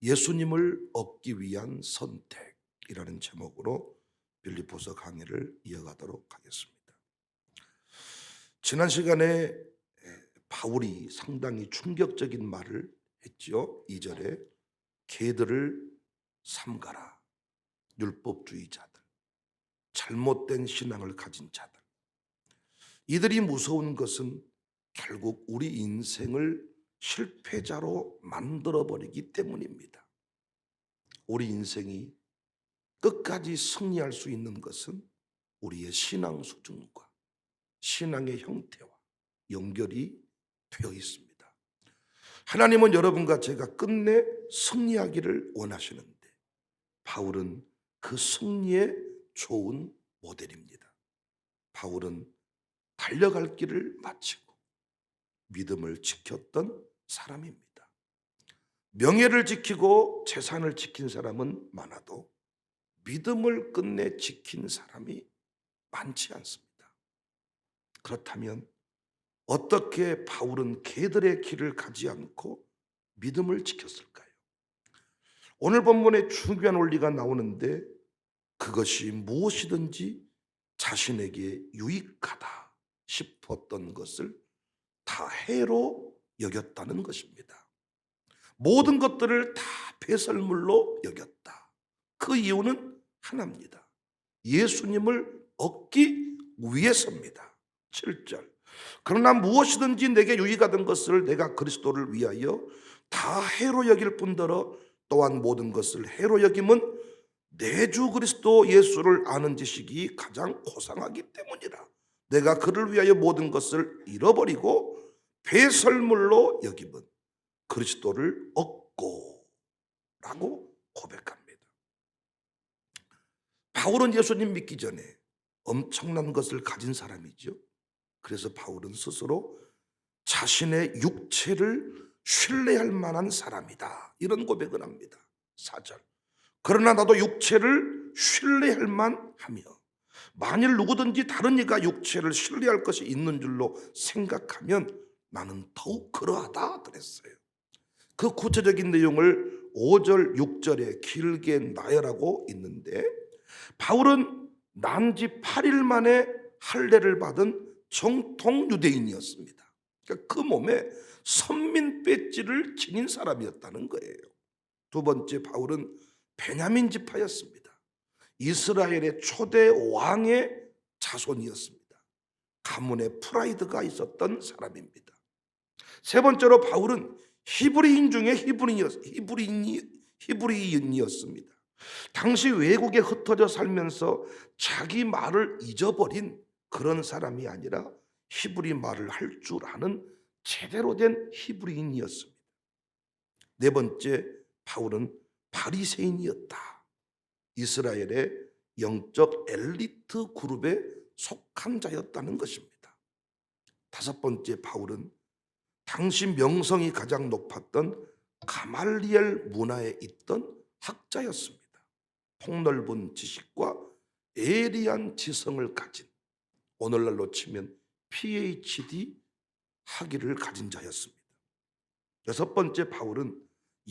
예수님을 얻기 위한 선택이라는 제목으로 빌립보서 강의를 이어가도록 하겠습니다. 지난 시간에 바울이 상당히 충격적인 말을 했죠. 2절에 개들을 삼가라. 율법주의자들, 잘못된 신앙을 가진 자들. 이들이 무서운 것은 결국 우리 인생을 실패자로 만들어버리기 때문입니다. 우리 인생이 끝까지 승리할 수 있는 것은 우리의 신앙 수준과 신앙의 형태와 연결이 되어 있습니다. 하나님은 여러분과 제가 끝내 승리하기를 원하시는데 바울은 그 승리의 좋은 모델입니다. 바울은 달려갈 길을 마치고 믿음을 지켰던 사람입니다. 명예를 지키고 재산을 지킨 사람은 많아도 믿음을 끝내 지킨 사람이 많지 않습니다. 그렇다면 어떻게 바울은 개들의 길을 가지 않고 믿음을 지켰을까요? 오늘 본문에 중요한 원리가 나오는데 그것이 무엇이든지 자신에게 유익하다 싶었던 것을 다 해로 여겼다는 것입니다. 모든 것들을 다 배설물로 여겼다. 그 이유는 하나입니다. 예수님을 얻기 위해서입니다. 7절. 그러나 무엇이든지 내게 유익하던 것을 내가 그리스도를 위하여 다 해로 여길 뿐더러 또한 모든 것을 해로 여김은 내 주 그리스도 예수를 아는 지식이 가장 고상하기 때문이라. 내가 그를 위하여 모든 것을 잃어버리고 배설물로 여김은 그리스도를 얻고 라고 고백합니다. 바울은 예수님 믿기 전에 엄청난 것을 가진 사람이죠. 그래서 바울은 스스로 자신의 육체를 신뢰할 만한 사람이다, 이런 고백을 합니다. 4절. 그러나 나도 육체를 신뢰할 만하며 만일 누구든지 다른 이가 육체를 신뢰할 것이 있는 줄로 생각하면 나는 더욱 그러하다 그랬어요. 그 구체적인 내용을 5절, 6절에 길게 나열하고 있는데 바울은 난지 8일 만에 할례를 받은 정통 유대인이었습니다. 그러니까 그 몸에 선민 배지를 지닌 사람이었다는 거예요. 두 번째, 바울은 베냐민 지파였습니다. 이스라엘의 초대 왕의 자손이었습니다. 가문에 프라이드가 있었던 사람입니다. 세 번째로 바울은 히브리인 중에 히브리인이었습니다. 당시 외국에 흩어져 살면서 자기 말을 잊어버린 그런 사람이 아니라 히브리 말을 할 줄 아는 제대로 된 히브리인이었습니다. 네 번째, 바울은 바리새인이었다. 이스라엘의 영적 엘리트 그룹에 속한 자였다는 것입니다. 다섯 번째, 바울은 당시 명성이 가장 높았던 가말리엘 문화에 있던 학자였습니다. 폭넓은 지식과 예리한 지성을 가진, 오늘날로 치면 PhD 학위를 가진 자였습니다. 여섯 번째, 바울은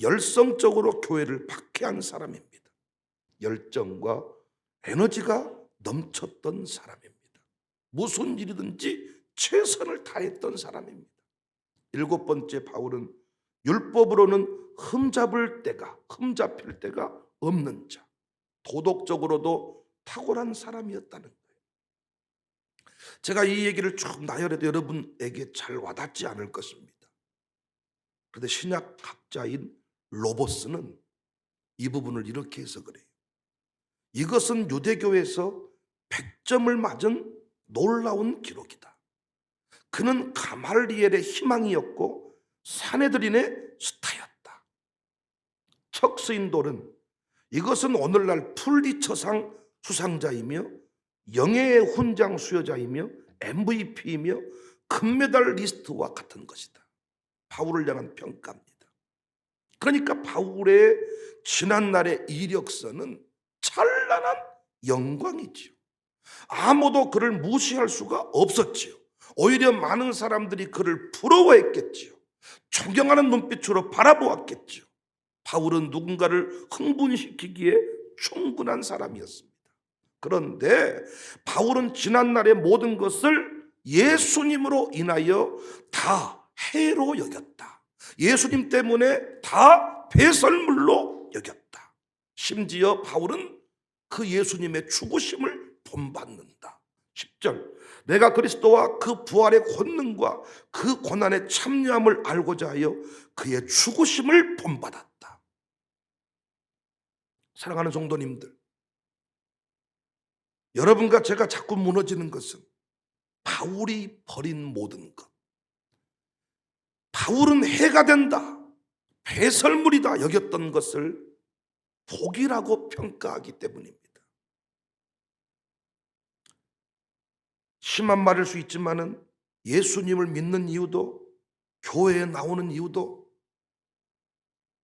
열성적으로 교회를 박해한 사람입니다. 열정과 에너지가 넘쳤던 사람입니다. 무슨 일이든지 최선을 다했던 사람입니다. 일곱 번째, 바울은 율법으로는 흠잡힐 때가 없는 자, 도덕적으로도 탁월한 사람이었다는 거예요. 제가 이 얘기를 쭉 나열해도 여러분에게 잘 와닿지 않을 것입니다. 그런데 신약학자인 로버스는 이 부분을 이렇게 해석을 해요. 이것은 유대교에서 100점을 맞은 놀라운 기록이다. 그는 가말리엘의 희망이었고 사내들인의 스타였다. 척스인돌은 이것은 오늘날 풀리처상 수상자이며 영예의 훈장 수여자이며 MVP이며 금메달리스트와 같은 것이다. 바울을 향한 평가입니다. 그러니까 바울의 지난날의 이력서는 찬란한 영광이지요. 아무도 그를 무시할 수가 없었지요. 오히려 많은 사람들이 그를 부러워했겠지요. 존경하는 눈빛으로 바라보았겠지요. 바울은 누군가를 흥분시키기에 충분한 사람이었습니다. 그런데 바울은 지난날의 모든 것을 예수님으로 인하여 다 해로 여겼다. 예수님 때문에 다 배설물로 여겼다. 심지어 바울은 그 예수님의 죽으심을 본받는다. 10절, 내가 그리스도와 그 부활의 권능과 그 고난에 참여함을 알고자 하여 그의 죽으심을 본받았다. 사랑하는 성도님들, 여러분과 제가 자꾸 무너지는 것은 바울이 버린 모든 것, 바울은 해가 된다, 배설물이다 여겼던 것을 복이라고 평가하기 때문입니다. 심한 말일 수 있지만은 예수님을 믿는 이유도, 교회에 나오는 이유도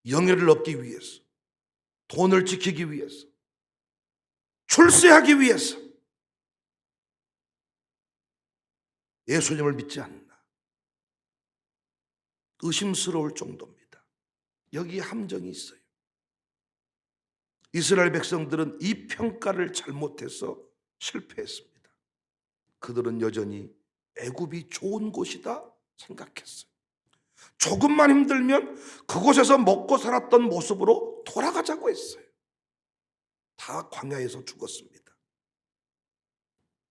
영예를 얻기 위해서, 돈을 지키기 위해서, 출세하기 위해서 예수님을 믿지 않나 의심스러울 정도입니다. 여기에 함정이 있어요. 이스라엘 백성들은 이 평가를 잘못해서 실패했습니다. 그들은 여전히 애굽이 좋은 곳이다 생각했어요. 조금만 힘들면 그곳에서 먹고 살았던 모습으로 돌아가자고 했어요. 다 광야에서 죽었습니다.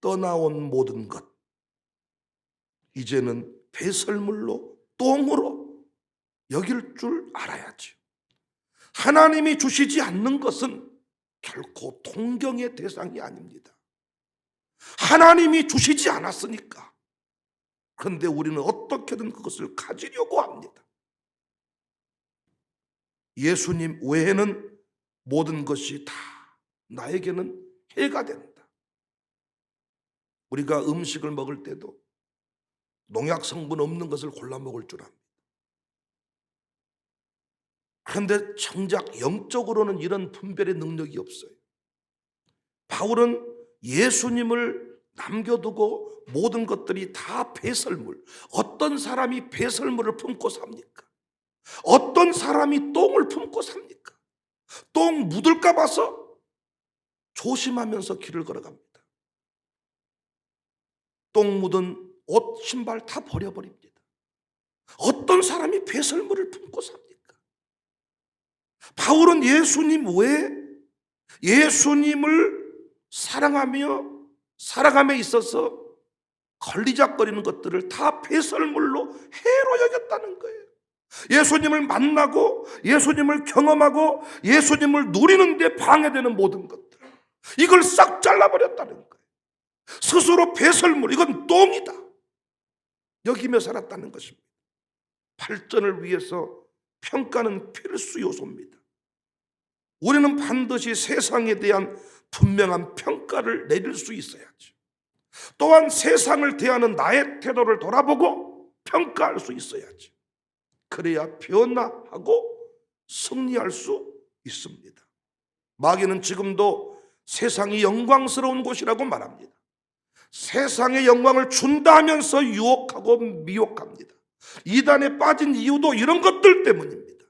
떠나온 모든 것, 이제는 배설물로, 똥으로 여길 줄 알아야죠. 하나님이 주시지 않는 것은 결코 동경의 대상이 아닙니다. 하나님이 주시지 않았으니까. 그런데 우리는 어떻게든 그것을 가지려고 합니다. 예수님 외에는 모든 것이 다 나에게는 해가 된다. 우리가 음식을 먹을 때도 농약 성분 없는 것을 골라 먹을 줄 압니다. 그런데 정작 영적으로는 이런 분별의 능력이 없어요. 바울은 예수님을 남겨두고 모든 것들이 다 배설물. 어떤 사람이 배설물을 품고 삽니까? 어떤 사람이 똥을 품고 삽니까? 똥 묻을까 봐서 조심하면서 길을 걸어갑니다. 똥 묻은 옷, 신발 다 버려버립니다. 어떤 사람이 배설물을 품고 삽니까? 바울은 예수님 외에 예수님을 사랑하며 살아감에 있어서 걸리적거리는 것들을 다 배설물로 해로 여겼다는 거예요. 예수님을 만나고 예수님을 경험하고 예수님을 누리는 데 방해되는 모든 것들, 이걸 싹 잘라버렸다는 거예요. 스스로 배설물, 이건 똥이다 여기며 살았다는 것입니다. 발전을 위해서 평가는 필수 요소입니다. 우리는 반드시 세상에 대한 분명한 평가를 내릴 수 있어야죠. 또한 세상을 대하는 나의 태도를 돌아보고 평가할 수 있어야죠. 그래야 변화하고 승리할 수 있습니다. 마귀는 지금도 세상이 영광스러운 곳이라고 말합니다. 세상의 영광을 준다 하면서 유혹하고 미혹합니다. 이단에 빠진 이유도 이런 것들 때문입니다.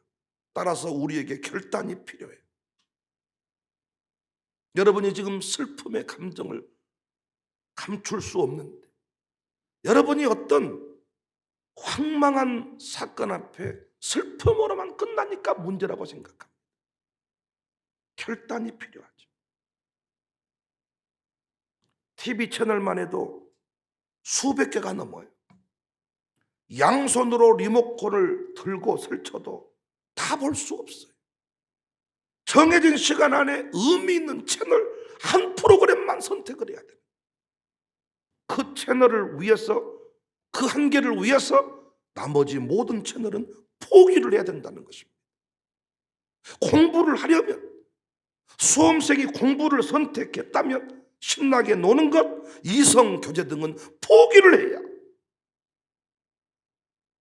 따라서 우리에게 결단이 필요해요. 여러분이 지금 슬픔의 감정을 감출 수 없는데, 여러분이 어떤 황망한 사건 앞에 슬픔으로만 끝나니까 문제라고 생각합니다. 결단이 필요하죠. TV 채널만 해도 수백 개가 넘어요. 양손으로 리모컨을 들고 설쳐도 다 볼 수 없어요. 정해진 시간 안에 의미 있는 채널 한 프로그램만 선택을 해야 돼요. 그 채널을 위해서, 그 한 개를 위해서 나머지 모든 채널은 포기를 해야 된다는 것입니다. 공부를 하려면, 수험생이 공부를 선택했다면 신나게 노는 것, 이성 교제 등은 포기를 해야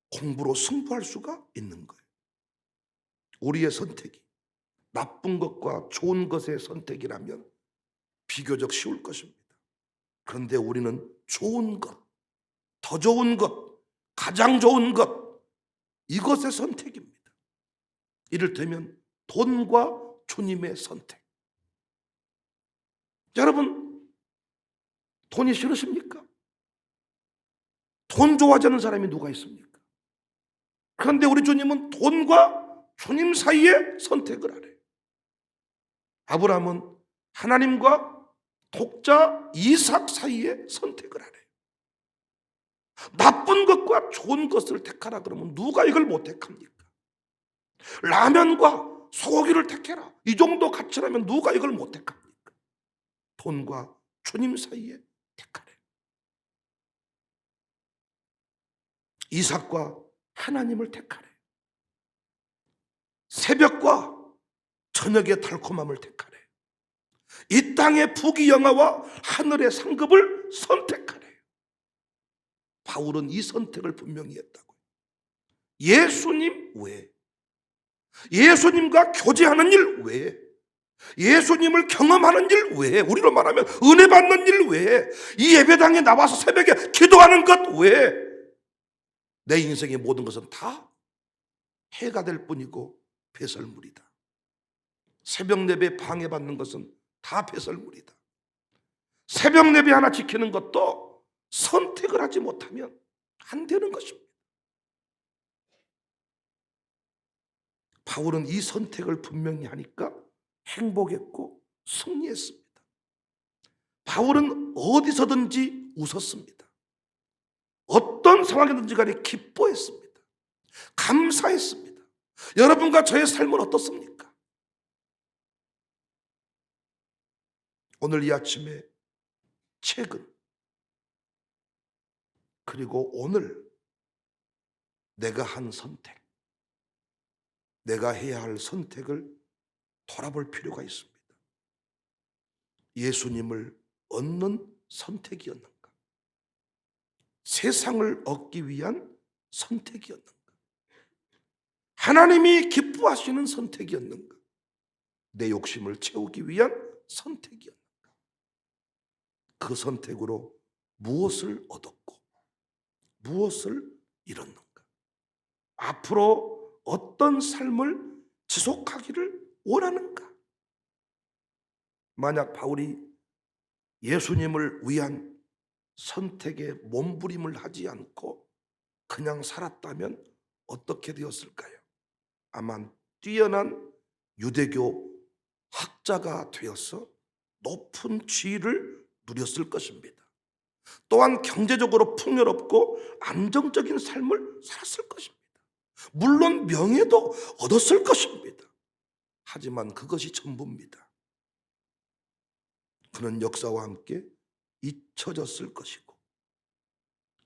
공부로 승부할 수가 있는 거예요. 우리의 선택이 나쁜 것과 좋은 것의 선택이라면 비교적 쉬울 것입니다. 그런데 우리는 좋은 것, 더 좋은 것, 가장 좋은 것, 이것의 선택입니다. 이를테면 돈과 주님의 선택. 여러분, 돈이 싫으십니까? 돈 좋아하지 않는 사람이 누가 있습니까? 그런데 우리 주님은 돈과 주님 사이에 선택을 하래요. 아브라함은 하나님과 독자 이삭 사이에 선택을 하래요. 나쁜 것과 좋은 것을 택하라 그러면 누가 이걸 못 택합니까? 라면과 소고기를 택해라, 이 정도 가치라면 누가 이걸 못 택합니까? 돈과 주님 사이에 택하래. 이삭과 하나님을 택하래. 새벽과 저녁의 달콤함을 택하래. 이 땅의 부귀영화와 하늘의 상급을 선택하래. 바울은 이 선택을 분명히 했다고요. 예수님 외에, 예수님과 교제하는 일 외에, 예수님을 경험하는 일 외에, 우리로 말하면 은혜 받는 일 외에, 이 예배당에 나와서 새벽에 기도하는 것 외에 내 인생의 모든 것은 다 해가 될 뿐이고 배설물이다. 새벽 예배 방해받는 것은 다 배설물이다. 새벽 예배 하나 지키는 것도 선택을 하지 못하면 안 되는 것입니다. 바울은 이 선택을 분명히 하니까 행복했고 승리했습니다. 바울은 어디서든지 웃었습니다. 어떤 상황이든지 간에 기뻐했습니다. 감사했습니다. 여러분과 저의 삶은 어떻습니까? 오늘 이 아침에 최근, 그리고 오늘 내가 한 선택, 내가 해야 할 선택을 돌아볼 필요가 있습니다. 예수님을 얻는 선택이었는가? 세상을 얻기 위한 선택이었는가? 하나님이 기뻐하시는 선택이었는가? 내 욕심을 채우기 위한 선택이었는가? 그 선택으로 무엇을 얻었고 무엇을 잃었는가? 앞으로 어떤 삶을 지속하기를 원하는가? 만약 바울이 예수님을 위한 선택에 몸부림을 하지 않고 그냥 살았다면 어떻게 되었을까요? 아마 뛰어난 유대교 학자가 되어서 높은 지위를 누렸을 것입니다. 또한 경제적으로 풍요롭고 안정적인 삶을 살았을 것입니다. 물론 명예도 얻었을 것입니다. 하지만 그것이 전부입니다. 그는 역사와 함께 잊혀졌을 것이고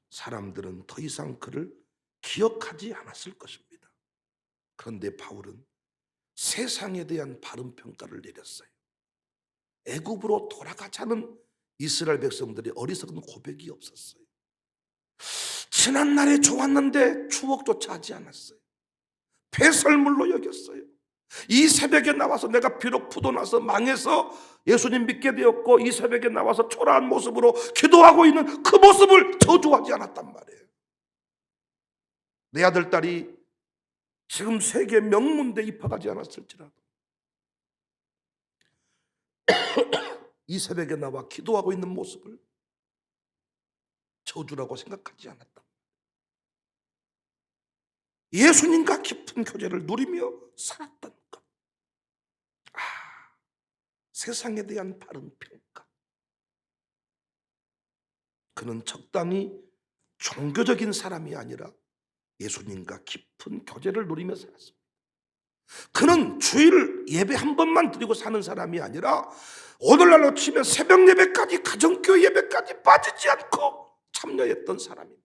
사람들은 더 이상 그를 기억하지 않았을 것입니다. 그런데 바울은 세상에 대한 바른 평가를 내렸어요. 애굽으로 돌아가자는 이스라엘 백성들이 어리석은 고백이 없었어요. 지난날에 좋았는데 추억조차 하지 않았어요. 배설물로 여겼어요. 이 새벽에 나와서 내가 비록 부도나서 망해서 예수님 믿게 되었고 이 새벽에 나와서 초라한 모습으로 기도하고 있는 그 모습을 저주하지 않았단 말이에요. 내 아들, 딸이 지금 세계 명문대 입학하지 않았을지라도 이 새벽에 나와 기도하고 있는 모습을 저주라고 생각하지 않았다. 예수님과 깊은 교제를 누리며 살았던 것. 세상에 대한 바른 평가. 그는 적당히 종교적인 사람이 아니라 예수님과 깊은 교제를 누리며 살았습니다. 그는 주일 예배 한 번만 드리고 사는 사람이 아니라 오늘날로 치면 새벽 예배까지, 가정교회 예배까지 빠지지 않고 참여했던 사람입니다.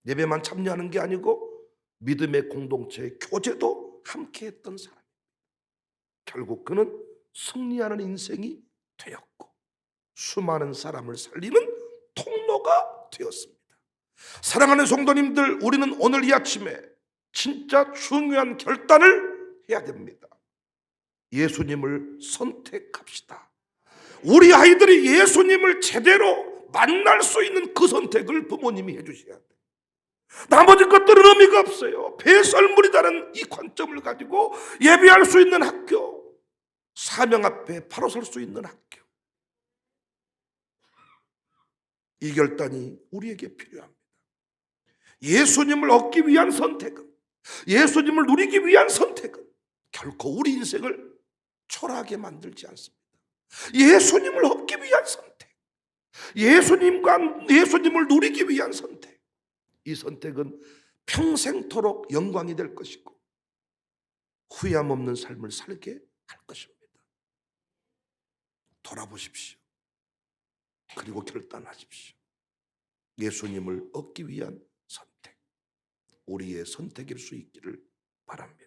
예배만 참여하는 게 아니고 믿음의 공동체의 교제도 함께 했던 사람입니다. 결국 그는 승리하는 인생이 되었고 수많은 사람을 살리는 통로가 되었습니다. 사랑하는 성도님들, 우리는 오늘 이 아침에 진짜 중요한 결단을 해야 됩니다. 예수님을 선택합시다. 우리 아이들이 예수님을 제대로 만날 수 있는 그 선택을 부모님이 해주셔야 돼요. 나머지 것들은 의미가 없어요. 배설물이라는 이 관점을 가지고 예배할 수 있는 학교, 사명 앞에 바로 설 수 있는 학교, 이 결단이 우리에게 필요합니다. 예수님을 얻기 위한 선택은, 예수님을 누리기 위한 선택은 결코 우리 인생을 초라하게 만들지 않습니다. 예수님을 얻기 위한 선택, 예수님을 누리기 위한 선택, 이 선택은 평생토록 영광이 될 것이고 후회함 없는 삶을 살게 할 것입니다. 돌아보십시오. 그리고 결단하십시오. 예수님을 얻기 위한 선택, 우리의 선택일 수 있기를 바랍니다.